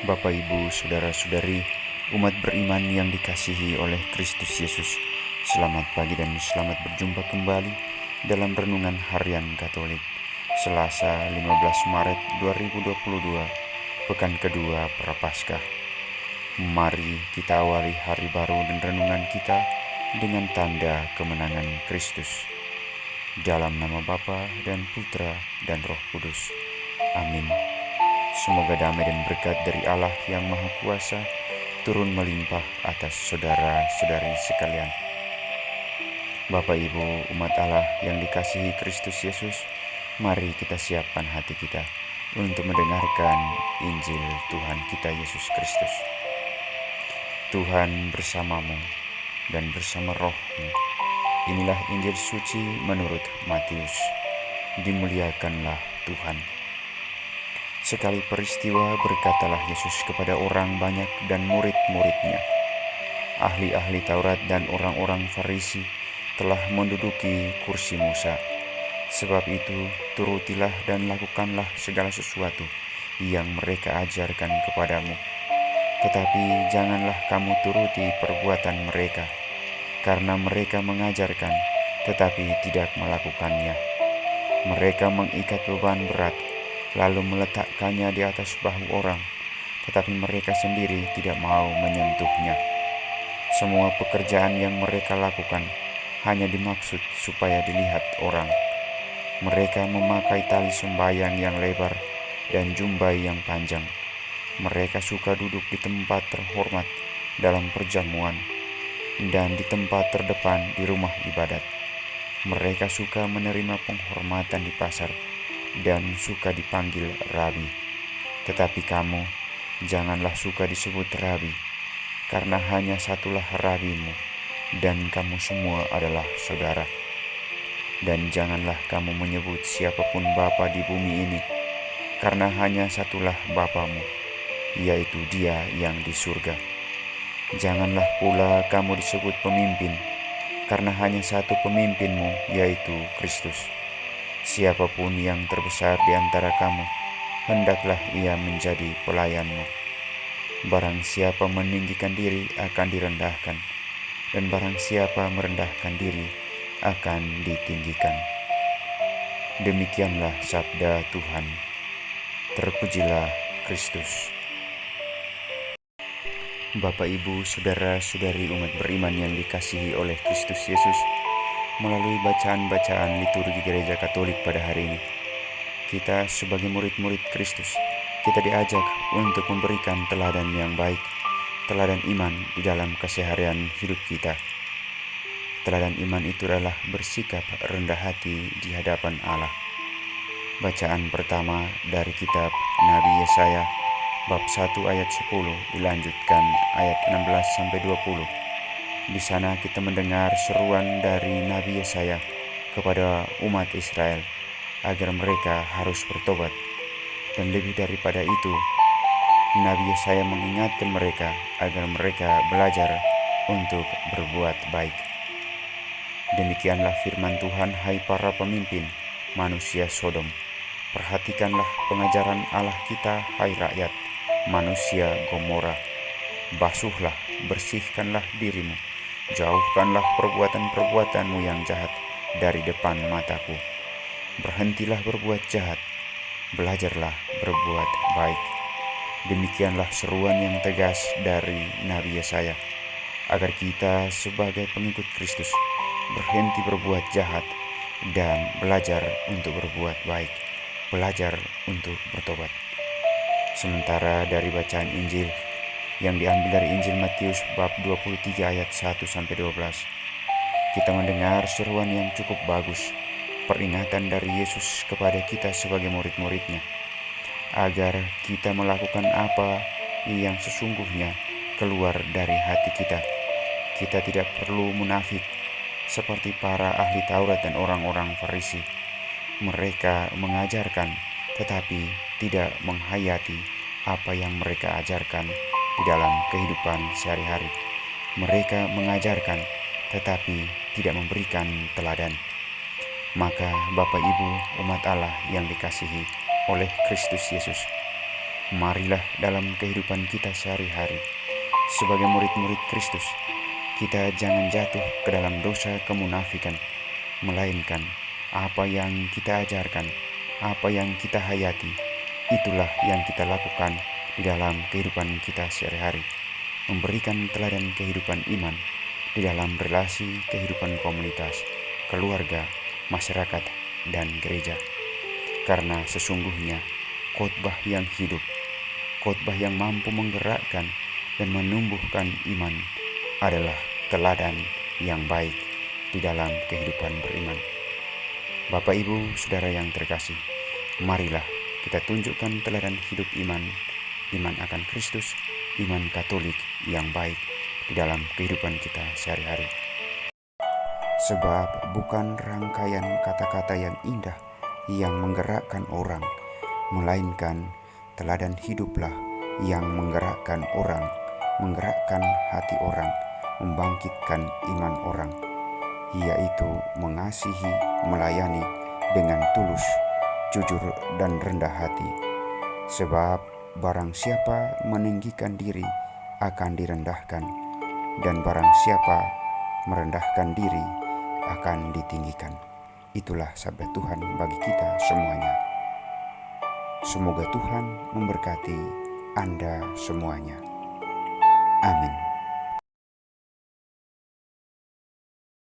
Bapak, Ibu, Saudara-saudari, umat beriman yang dikasihi oleh Kristus Yesus, selamat pagi dan selamat berjumpa kembali dalam Renungan Harian Katolik, Selasa 15 Maret 2022, pekan kedua Prapaskah. Mari kita awali hari baru dan renungan kita dengan tanda kemenangan Kristus. Dalam nama Bapa dan Putra dan Roh Kudus. Amin. Semoga damai dan berkat dari Allah yang Maha Kuasa turun melimpah atas saudara-saudari sekalian. Bapak, Ibu, umat Allah yang dikasihi Kristus Yesus, mari kita siapkan hati kita untuk mendengarkan Injil Tuhan kita Yesus Kristus. Tuhan bersamamu dan bersama rohmu. Inilah Injil suci menurut Matius. Dimuliakanlah Tuhan. Sekali peristiwa berkatalah Yesus kepada orang banyak dan murid-muridnya, ahli-ahli Taurat dan orang-orang Farisi telah menduduki kursi Musa. Sebab itu turutilah dan lakukanlah segala sesuatu yang mereka ajarkan kepadamu. Tetapi janganlah kamu turuti perbuatan mereka, karena mereka mengajarkan tetapi tidak melakukannya. Mereka mengikat beban berat lalu meletakkannya di atas bahu orang, tetapi mereka sendiri tidak mau menyentuhnya. Semua pekerjaan yang mereka lakukan hanya dimaksud supaya dilihat orang. Mereka memakai tali sembahyang yang lebar dan jumbai yang panjang. Mereka suka duduk di tempat terhormat dalam perjamuan dan di tempat terdepan di rumah ibadat. Mereka suka menerima penghormatan di pasar dan suka dipanggil Rabi. Tetapi kamu, janganlah suka disebut Rabi, karena hanya satulah Rabimu, dan kamu semua adalah saudara. Dan janganlah kamu menyebut siapapun bapa di bumi ini, karena hanya satulah Bapamu, yaitu Dia yang di surga. Janganlah pula kamu disebut pemimpin, karena hanya satu pemimpinmu, yaitu Kristus. Siapapun yang terbesar di antara kamu, hendaklah ia menjadi pelayanmu. Barang siapa meninggikan diri akan direndahkan, dan barang siapa merendahkan diri akan ditinggikan. Demikianlah sabda Tuhan. Terpujilah Kristus. Bapak, Ibu, Saudara-saudari umat beriman yang dikasihi oleh Kristus Yesus, melalui bacaan-bacaan liturgi Gereja Katolik pada hari ini, kita sebagai murid-murid Kristus, kita diajak untuk memberikan teladan yang baik, teladan iman di dalam keseharian hidup kita. Teladan iman itu adalah bersikap rendah hati di hadapan Allah. Bacaan pertama dari kitab Nabi Yesaya, bab 1 ayat 10 dilanjutkan ayat 16-20. Di sana kita mendengar seruan dari Nabi Yesaya kepada umat Israel agar mereka harus bertobat. Dan lebih daripada itu, Nabi Yesaya mengingatkan mereka agar mereka belajar untuk berbuat baik. Demikianlah firman Tuhan, hai para pemimpin manusia Sodom. Perhatikanlah pengajaran Allah kita, hai rakyat manusia Gomora. Basuhlah, bersihkanlah dirimu. Jauhkanlah perbuatan-perbuatanmu yang jahat dari depan mataku. Berhentilah berbuat jahat, belajarlah berbuat baik. Demikianlah seruan yang tegas dari Nabi Yesaya, agar kita sebagai pengikut Kristus berhenti berbuat jahat dan belajar untuk berbuat baik, belajar untuk bertobat. Sementara dari bacaan Injil yang diambil dari Injil Matius bab 23 ayat 1-12, kita mendengar seruan yang cukup bagus, peringatan dari Yesus kepada kita sebagai murid-muridnya, agar kita melakukan apa yang sesungguhnya keluar dari hati kita. Kita tidak perlu munafik seperti para ahli Taurat dan orang-orang Farisi. Mereka mengajarkan tetapi tidak menghayati apa yang mereka ajarkan di dalam kehidupan sehari-hari. Mereka mengajarkan tetapi tidak memberikan teladan. Maka Bapak, Ibu, umat Allah yang dikasihi oleh Kristus Yesus, Marilah dalam kehidupan kita sehari-hari sebagai murid-murid Kristus, kita jangan jatuh ke dalam dosa kemunafikan, melainkan apa yang kita ajarkan, apa yang kita hayati, itulah yang kita lakukan di dalam kehidupan kita sehari-hari, memberikan teladan kehidupan iman di dalam relasi kehidupan komunitas, keluarga, masyarakat, dan gereja. Karena sesungguhnya khotbah yang hidup, khotbah yang mampu menggerakkan dan menumbuhkan iman adalah teladan yang baik di dalam kehidupan beriman. Bapak, Ibu, Saudara yang terkasih, marilah kita tunjukkan teladan hidup iman akan Kristus, iman Katolik yang baik di dalam kehidupan kita sehari-hari. Sebab bukan rangkaian kata-kata yang indah yang menggerakkan orang, melainkan teladan hiduplah yang menggerakkan orang, menggerakkan hati orang, membangkitkan iman orang, yaitu mengasihi, melayani dengan tulus, jujur, dan rendah hati. Sebab barang siapa meninggikan diri akan direndahkan, dan barang siapa merendahkan diri akan ditinggikan. Itulah sabda Tuhan bagi kita semuanya. Semoga Tuhan memberkati Anda semuanya. Amin.